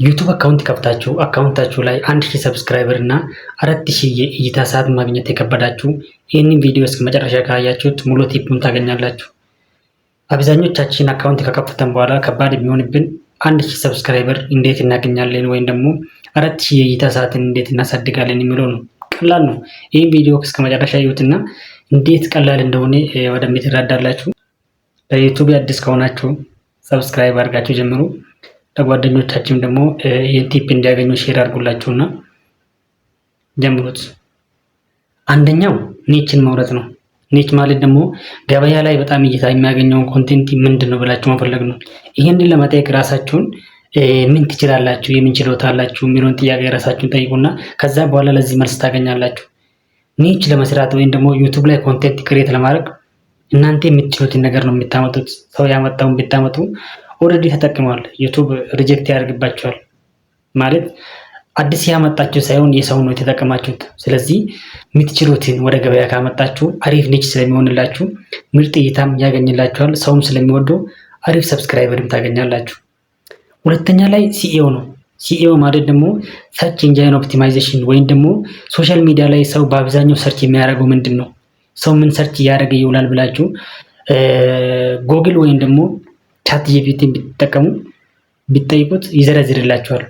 ዩቱብ አካውንት ከፍታችሁ አካውንታችሁ ላይ 1000 ሰብስክራይበር እና 4000 የእይታ ሰዓት ማግኘት የከበዳችሁ ይህንን ቪዲዮ እስከ መጨረሻ ካያችሁት ሙሉ ቲፑን ታገኛላችሁ። አብዛኞቻችን አካውንት ከከፈተን በኋላ ከባድ የሚሆንብን 1000 ሰብስክራይበር እንዴት እናገኛለን ወይም ደግሞ 4000 የእይታ ሰዓትን እንዴት እናሳድጋለን የሚለው ነው። ቀላል ነው። ይህን ቪዲዮ እስከ መጨረሻ ይዩትና እንዴት ቀላል እንደሆነ ወደሚት ትረዳላችሁ። ለዩቱብ አዲስ ከሆናችሁ ሰብስክራይብ አድርጋችሁ ጀምሩ። ለጓደኞቻችሁም ደግሞ ይህን ቲፕ እንዲያገኙ ሼር አድርጉላችሁና ጀምሩት። አንደኛው ኒችን መውረጥ ነው። ኒች ማለት ደግሞ ገበያ ላይ በጣም እይታ የሚያገኘውን ኮንቴንት ምንድን ነው ብላችሁ መፈለግ ነው። ይህንን ለመጠየቅ ራሳችሁን ምን ትችላላችሁ፣ የምን ችሎታ አላችሁ የሚለውን ጥያቄ ራሳችሁን ጠይቁና ከዛ በኋላ ለዚህ መልስ ታገኛላችሁ። ኒች ለመስራት ወይም ደግሞ ዩቱብ ላይ ኮንቴንት ክሬት ለማድረግ እናንተ የምትችሉትን ነገር ነው የምታመጡት። ሰው ያመጣውን ብታመጡ ኦልሬዲ ተጠቅመዋል፣ ዩቱብ ሪጀክት ያደርግባቸዋል። ማለት አዲስ ያመጣችሁ ሳይሆን የሰው ነው የተጠቀማችሁት። ስለዚህ የምትችሉትን ወደ ገበያ ካመጣችሁ አሪፍ ኒች ስለሚሆንላችሁ ምርጥ እይታም ያገኝላችኋል፣ ሰውም ስለሚወደው አሪፍ ሰብስክራይበርም ታገኛላችሁ። ሁለተኛ ላይ ሲኢኦ ነው። ሲኢኦ ማለት ደግሞ ሰርች ኢንጂን ኦፕቲማይዜሽን ወይም ደግሞ ሶሻል ሚዲያ ላይ ሰው በአብዛኛው ሰርች የሚያደርገው ምንድን ነው፣ ሰው ምን ሰርች እያደረገ ይውላል ብላችሁ ጎግል ወይም ደግሞ ቻት ጂፒቲን ብትጠቀሙ ቢጠይቁት ይዘረዝርላችኋል።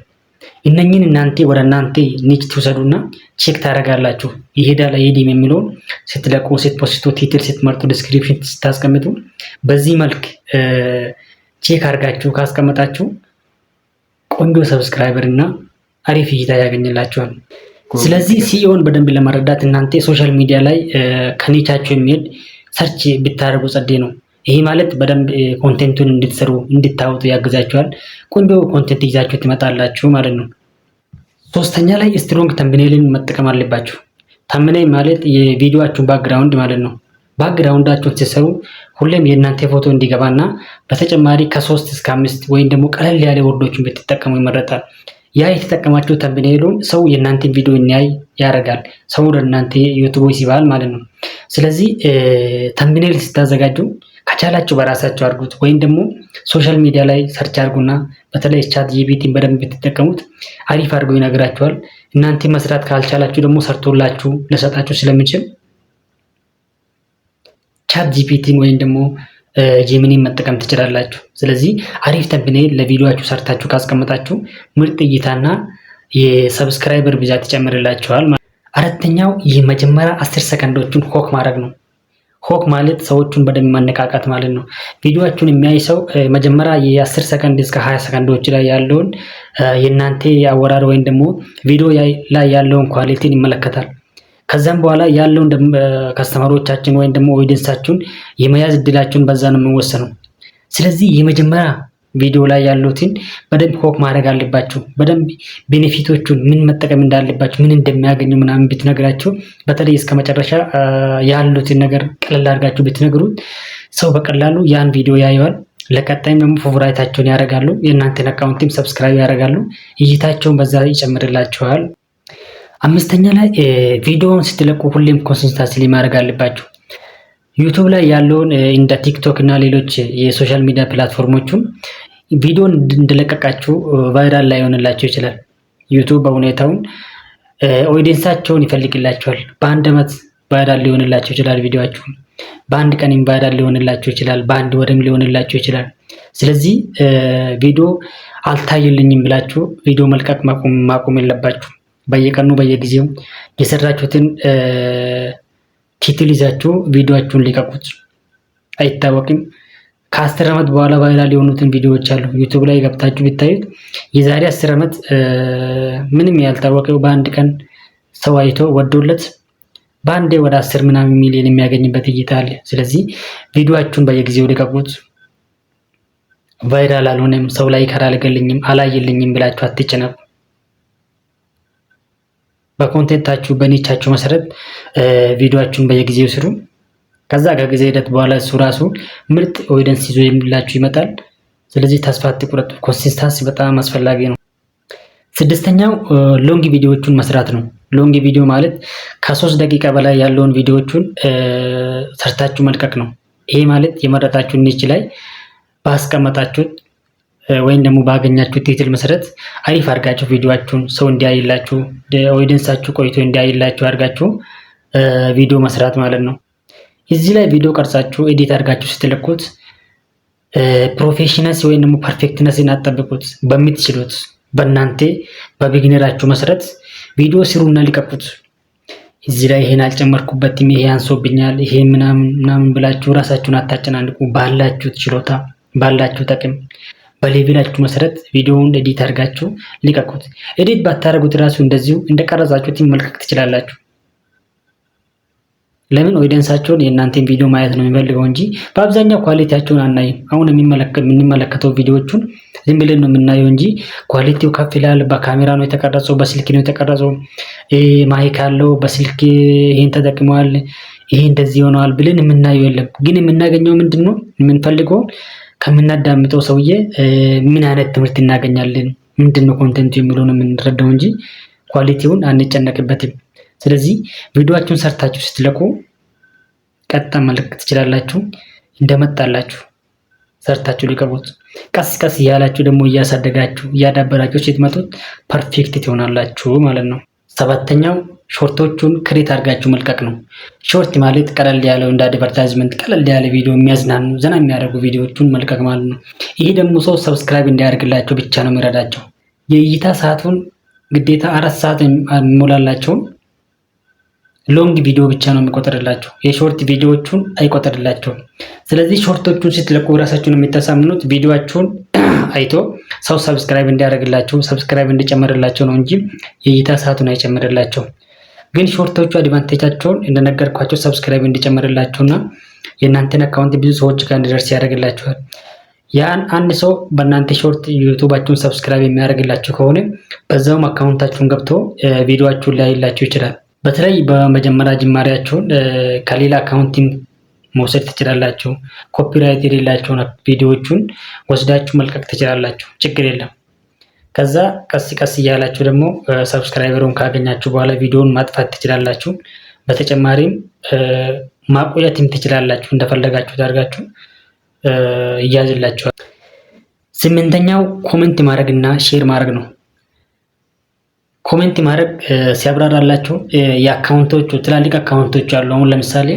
እነኚህን እናንተ ወደ እናንተ ኒች ትውሰዱና ቼክ ታደርጋላችሁ። ይሄዳል አይሄድም የሚለውን ስትለቁ፣ ስትፖስቱ፣ ቲትል ስትመርጡ፣ ዲስክሪፕሽን ስታስቀምጡ በዚህ መልክ ቼክ አድርጋችሁ ካስቀመጣችሁ ቆንጆ ሰብስክራይበር እና አሪፍ እይታ ያገኝላችኋል። ስለዚህ ሲኢኦን በደንብ ለመረዳት እናንተ ሶሻል ሚዲያ ላይ ከኒቻችሁ የሚሄድ ሰርች ብታደርጉ ጸዴ ነው። ይሄ ማለት በደንብ ኮንቴንቱን እንድትሰሩ እንድታወጡ ያግዛችኋል። ቆንጆ ኮንቴንት ይዛችሁ ትመጣላችሁ ማለት ነው። ሶስተኛ ላይ ስትሮንግ ተምብኔልን መጠቀም አለባችሁ። ተምብኔል ማለት የቪዲዮአችሁን ባክግራውንድ ማለት ነው። ባክግራውንዳችሁን ሲሰሩ ሁሌም የእናንተ ፎቶ እንዲገባና በተጨማሪ ከ3 እስከ 5 ወይም ደግሞ ቀለል ያለ ወርዶችን ብትጠቀሙ ይመረጣል። ያ የተጠቀማችሁ ተምብኔሉን ሰው የእናንተን ቪዲዮ እንያይ ያደርጋል። ሰው ወደ እናንተ ዩቲዩብ ይስባል ማለት ነው። ስለዚህ ተምብኔል ስታዘጋጁ ከቻላችሁ በራሳችሁ አድርጉት ወይም ደግሞ ሶሻል ሚዲያ ላይ ሰርች አድርጉና በተለይ ቻት ጂፒቲን በደንብ ብትጠቀሙት አሪፍ አድርጎ ይነግራችኋል። እናንተ መስራት ካልቻላችሁ ደግሞ ሰርቶላችሁ ለሰጣችሁ ስለሚችል ቻት ጂፒቲን ወይም ደግሞ ጂሚኒን መጠቀም ትችላላችሁ። ስለዚህ አሪፍ ተምብኔል ለቪዲዮአችሁ ሰርታችሁ ካስቀመጣችሁ ምርጥ እይታና የሰብስክራይበር ብዛት ይጨምርላችኋል። አራተኛው የመጀመሪያ 10 ሰከንዶችን ሆክ ማድረግ ነው። ሆክ ማለት ሰዎቹን በደንብ ማነቃቃት ማለት ነው። ቪዲዮአችሁን የሚያይ ሰው መጀመሪያ የ10 ሰከንድ እስከ 20 ሰከንዶች ላይ ያለውን የእናንተ አወራር ወይም ደግሞ ቪዲዮ ላይ ያለውን ኳሊቲን ይመለከታል። ከዛም በኋላ ያለውን ከስተመሮቻችን ወይም ደግሞ ኦዲየንሳችሁን የመያዝ እድላችሁን በዛ ነው የሚወሰነው። ስለዚህ የመጀመሪያ ቪዲዮ ላይ ያሉትን በደንብ ሆክ ማድረግ አለባችሁ። በደንብ ቤኔፊቶቹን ምን መጠቀም እንዳለባችሁ ምን እንደሚያገኙ ምናምን ብትነግራችሁ፣ በተለይ እስከ መጨረሻ ያሉትን ነገር ቀለል አድርጋችሁ ብትነግሩት ሰው በቀላሉ ያን ቪዲዮ ያየዋል። ለቀጣይም ደግሞ ፌቨራይታቸውን ያደርጋሉ። የእናንተን አካውንትም ሰብስክራይብ ያደርጋሉ። እይታቸውን በዛ ይጨምርላችኋል። አምስተኛ ላይ ቪዲዮውን ስትለቁ ሁሌም ኮንሲስተንሲ ማድረግ አለባችሁ። ዩቱብ ላይ ያለውን እንደ ቲክቶክ እና ሌሎች የሶሻል ሚዲያ ፕላትፎርሞቹም ቪዲዮን እንደለቀቃችሁ ቫይራል ላይ ሆነላችሁ ይችላል። ዩቱብ በሁኔታውን ኦዲየንሳቸውን ይፈልግላችኋል። በአንድ ዓመት ቫይራል ሊሆንላችሁ ይችላል ቪዲዮአችሁ። በአንድ ቀን ቫይራል ሊሆንላችሁ ይችላል። በአንድ ወርም ሊሆንላችሁ ይችላል። ስለዚህ ቪዲዮ አልታየልኝም ብላችሁ ቪዲዮ መልቀቅ ማቆም የለባችሁ። በየቀኑ በየጊዜው የሰራችሁትን ቲትል ይዛችሁ ቪዲዮአችሁን ሊቀቁት። አይታወቅም ከ10 ዓመት በኋላ ቫይራል የሆኑትን ቪዲዮዎች አሉ። ዩቱብ ላይ ገብታችሁ ብታዩት የዛሬ 10 ዓመት ምንም ያልታወቀው በአንድ ቀን ሰው አይቶ ወዶለት በአንዴ ወደ 10 ምናምን ሚሊዮን የሚያገኝበት እይታ አለ። ስለዚህ ቪዲዮአችሁን በየጊዜው ሊቀቁት። ቫይራል አልሆነም፣ ሰው ላይ አላገለኝም፣ አላየልኝም ብላችሁ አትጨነቁ። በኮንቴንታችሁ በኒቻችሁ መሰረት ቪዲዮአችሁን በየጊዜው ስሩ። ከዛ ከጊዜ ሂደት በኋላ እሱ ራሱ ምርጥ ኦዲየንስ ይዞ የሚላችሁ ይመጣል። ስለዚህ ተስፋ አትቁረጡ። ኮንሲስተንሲ በጣም አስፈላጊ ነው። ስድስተኛው ሎንግ ቪዲዮዎቹን መስራት ነው። ሎንግ ቪዲዮ ማለት ከ3 ደቂቃ በላይ ያለውን ቪዲዮዎቹን ሰርታችሁ መልቀቅ ነው። ይሄ ማለት የመረጣችሁ ኒች ላይ ባስቀመጣችሁት ወይም ደግሞ ባገኛችሁ ቲትል መሰረት አሪፍ አድርጋችሁ ቪዲዮአችሁን ሰው እንዲያይላችሁ ኦዲየንሳችሁ ቆይቶ እንዲያይላችሁ አድርጋችሁ ቪዲዮ መስራት ማለት ነው። እዚህ ላይ ቪዲዮ ቀርጻችሁ ኤዲት አድርጋችሁ ስትለቁት ፕሮፌሽናል ወይም ደግሞ ፐርፌክትነስን አጠብቁት። በምትችሉት በእናንተ በቢግነራችሁ መሰረት ቪዲዮ ስሩና ሊቀቁት። እዚህ ላይ ይሄን አልጨመርኩበትም፣ ይሄ አንሶብኛል፣ ይሄ ምናምን ብላችሁ ራሳችሁን አታጨናንቁ። ባላችሁ ችሎታ ባላችሁ አቅም በሌቪላችሁ መሰረት ቪዲዮውን ኤዲት አድርጋችሁ ሊቀቁት። ኤዲት ባታደርጉት ራሱ እንደዚሁ እንደቀረጻችሁት መልቀቅ ትችላላችሁ። ለምን ኦዲየንሳቸውን የእናንተን ቪዲዮ ማየት ነው የሚፈልገው እንጂ በአብዛኛው ኳሊቲያቸውን አናይም። አሁን የምንመለከተው ቪዲዮዎቹን ዝም ብለን ነው የምናየው እንጂ ኳሊቲው ከፍ ይላል። በካሜራ ነው የተቀረጸው፣ በስልክ ነው የተቀረጸው፣ ማይክ አለው፣ በስልክ ይሄን ተጠቅመዋል፣ ይሄ እንደዚህ ሆነዋል ብለን የምናየው የለም። ግን የምናገኘው ምንድነው? የምንፈልገው ከምናዳምጠው ሰውዬ ምን አይነት ትምህርት እናገኛለን፣ ምንድነው ኮንቴንቱ የሚለውን የምንረዳው እንጂ ኳሊቲውን አንጨነቅበትም። ስለዚህ ቪዲዮአችሁን ሰርታችሁ ስትለቁ ቀጥታ መልቀቅ ትችላላችሁ። እንደመጣላችሁ ሰርታችሁ ሊቀቁት። ቀስ ቀስ እያላችሁ ደግሞ እያሳደጋችሁ እያዳበራችሁ ስትመጡት ፐርፌክት ትሆናላችሁ ማለት ነው። ሰባተኛው ሾርቶቹን ክሬት አድርጋችሁ መልቀቅ ነው። ሾርት ማለት ቀለል ያለው እንደ አድቨርታይዝመንት ቀለል ያለ ቪዲዮ የሚያዝናኑ ዘና የሚያደርጉ ቪዲዮዎቹን መልቀቅ ማለት ነው። ይሄ ደግሞ ሰው ሰብስክራይብ እንዲያደርግላቸው ብቻ ነው የሚረዳቸው። የእይታ ሰዓቱን ግዴታ 4 ሰዓት የሚሞላላቸውን ሎንግ ቪዲዮ ብቻ ነው የሚቆጥርላቸው። የሾርት ቪዲዮዎቹን አይቆጥርላቸውም። ስለዚህ ሾርቶቹን ስትለቁ ራሳችሁን የምታሳምኑት ቪዲዮአችሁን አይቶ ሰው ሰብስክራይብ እንዲያደርግላቸው ሰብስክራይብ እንዲጨምርላቸው ነው እንጂ የእይታ ሰዓቱን አይጨምርላቸው። ግን ሾርቶቹ አድቫንቴጃቸውን እንደነገርኳቸው ሰብስክራይብ እንዲጨምርላቸውና የእናንተን አካውንት ብዙ ሰዎች ጋር እንዲደርስ ያደርግላቸዋል። ያን አንድ ሰው በእናንተ ሾርት ዩቲዩባችሁን ሰብስክራይብ የሚያደርግላችሁ ከሆነ በዛውም አካውንታችሁን ገብቶ ቪዲዮአችሁን ሊያይላችሁ ይችላል። በተለይ በመጀመሪያ ጅማሬያችሁን ከሌላ አካውንቲንግ መውሰድ ትችላላችሁ። ኮፒራይት የሌላቸውን ቪዲዮዎቹን ወስዳችሁ መልቀቅ ትችላላችሁ፣ ችግር የለም። ከዛ ቀስ ቀስ እያላችሁ ደግሞ ሰብስክራይበሩን ካገኛችሁ በኋላ ቪዲዮውን ማጥፋት ትችላላችሁ። በተጨማሪም ማቆየትም ትችላላችሁ፣ እንደፈለጋችሁ ታርጋችሁ ይያዝላችኋል። ስምንተኛው ኮሜንት ማድረግ እና ሼር ማድረግ ነው። ኮሜንት ማድረግ ሲያብራራላችሁ የአካውንቶቹ ትላልቅ አካውንቶች አሉ። አሁን ለምሳሌ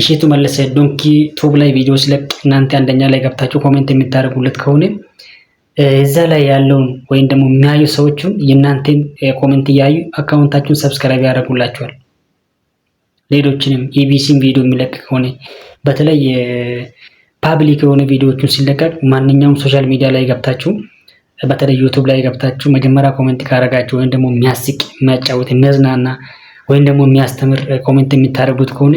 እሺቱ መለሰ ዶንኪ ቱብ ላይ ቪዲዮ ሲለቅ እናንተ አንደኛ ላይ ገብታችሁ ኮሜንት የምታደርጉለት ከሆነ እዛ ላይ ያለውን ወይም ደግሞ የሚያዩ ሰዎችን የእናንተን ኮሜንት እያዩ አካውንታችሁን ሰብስክራይብ ያደርጉላችኋል። ሌሎችንም ኢቢሲም ቪዲዮ የሚለቅ ከሆነ በተለይ ፓብሊክ የሆነ ቪዲዮዎችን ሲለቀቅ ማንኛውም ሶሻል ሚዲያ ላይ ገብታችሁ በተለይ ዩቲዩብ ላይ ገብታችሁ መጀመሪያ ኮሜንት ካረጋችሁ ወይም ደግሞ የሚያስቅ የሚያጫውት የሚያዝናና ወይም ደግሞ የሚያስተምር ኮሜንት የሚታደርጉት ከሆነ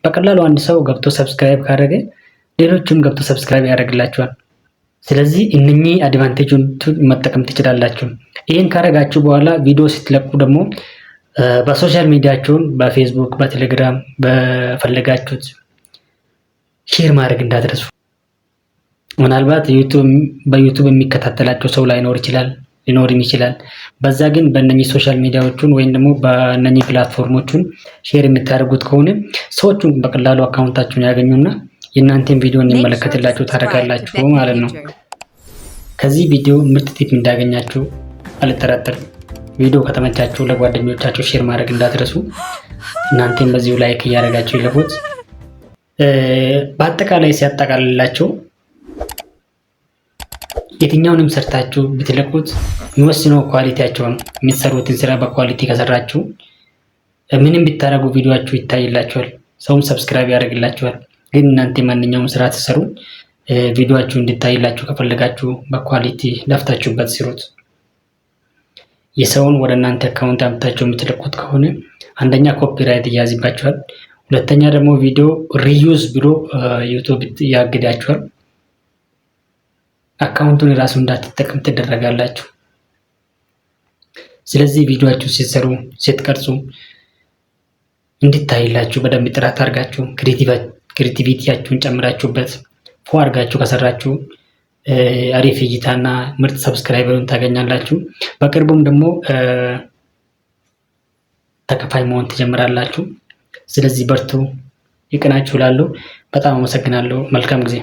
በቀላሉ አንድ ሰው ገብቶ ሰብስክራይብ ካደረገ ሌሎችም ገብቶ ሰብስክራይብ ያደርግላችኋል። ስለዚህ እነኚህ አድቫንቴጁን መጠቀም ትችላላችሁ። ይህን ካረጋችሁ በኋላ ቪዲዮ ስትለቁ ደግሞ በሶሻል ሚዲያችሁን በፌስቡክ፣ በቴሌግራም በፈለጋችሁት ሼር ማድረግ እንዳትረሱ። ምናልባት በዩቲዩብ የሚከታተላቸው ሰው ሊኖርም ይችላል። በዛ ግን በእነኚህ ሶሻል ሚዲያዎቹን ወይም ደግሞ በእነኚህ ፕላትፎርሞቹን ሼር የምታደርጉት ከሆነ ሰዎቹን በቀላሉ አካውንታችሁን ያገኙና የእናንተን ቪዲዮ እንዲመለከትላችሁ ታደርጋላችሁ ማለት ነው። ከዚህ ቪዲዮ ምርጥ ቲፕ እንዳገኛችሁ አልጠራጠርም። ቪዲዮ ከተመቻችሁ ለጓደኞቻችሁ ሼር ማድረግ እንዳትረሱ። እናንተም በዚሁ ላይክ እያደረጋችሁ ይለፉት። በአጠቃላይ ሲያጠቃልላችሁ የትኛውንም ሰርታችሁ ብትለቁት የሚወስነው ኳሊቲያቸው ነው። የምትሰሩትን ስራ በኳሊቲ ከሰራችሁ ምንም ቢታረጉ ቪዲዮአችሁ ይታይላችኋል፣ ሰውም ሰብስክራይብ ያደርግላችኋል። ግን እናንተ ማንኛውም ስራ ትሰሩ ቪዲዮአችሁ እንዲታይላችሁ ከፈለጋችሁ በኳሊቲ ለፍታችሁበት ስሩት። የሰውን ወደ እናንተ አካውንት አምጥታችሁ የምትለቁት ከሆነ አንደኛ ኮፒራይት ይያዝባችኋል፣ ሁለተኛ ደግሞ ቪዲዮ ሪዩዝ ብሎ ዩቲዩብ ያግዳችኋል። አካውንቱን ራሱ እንዳትጠቀም ትደረጋላችሁ። ስለዚህ ቪዲዮአችሁ ሲሰሩ ስትቀርጹ እንዲታይላችሁ በደንብ ጥራት አድርጋችሁ ክሬቲቪቲያችሁን ጨምራችሁበት ፎ አድርጋችሁ ከሰራችሁ አሪፍ እይታና ምርጥ ሰብስክራይበርን ታገኛላችሁ። በቅርቡም ደግሞ ተከፋይ መሆን ትጀምራላችሁ። ስለዚህ በርቱ፣ ይቅናችሁ እላለሁ። በጣም አመሰግናለሁ። መልካም ጊዜ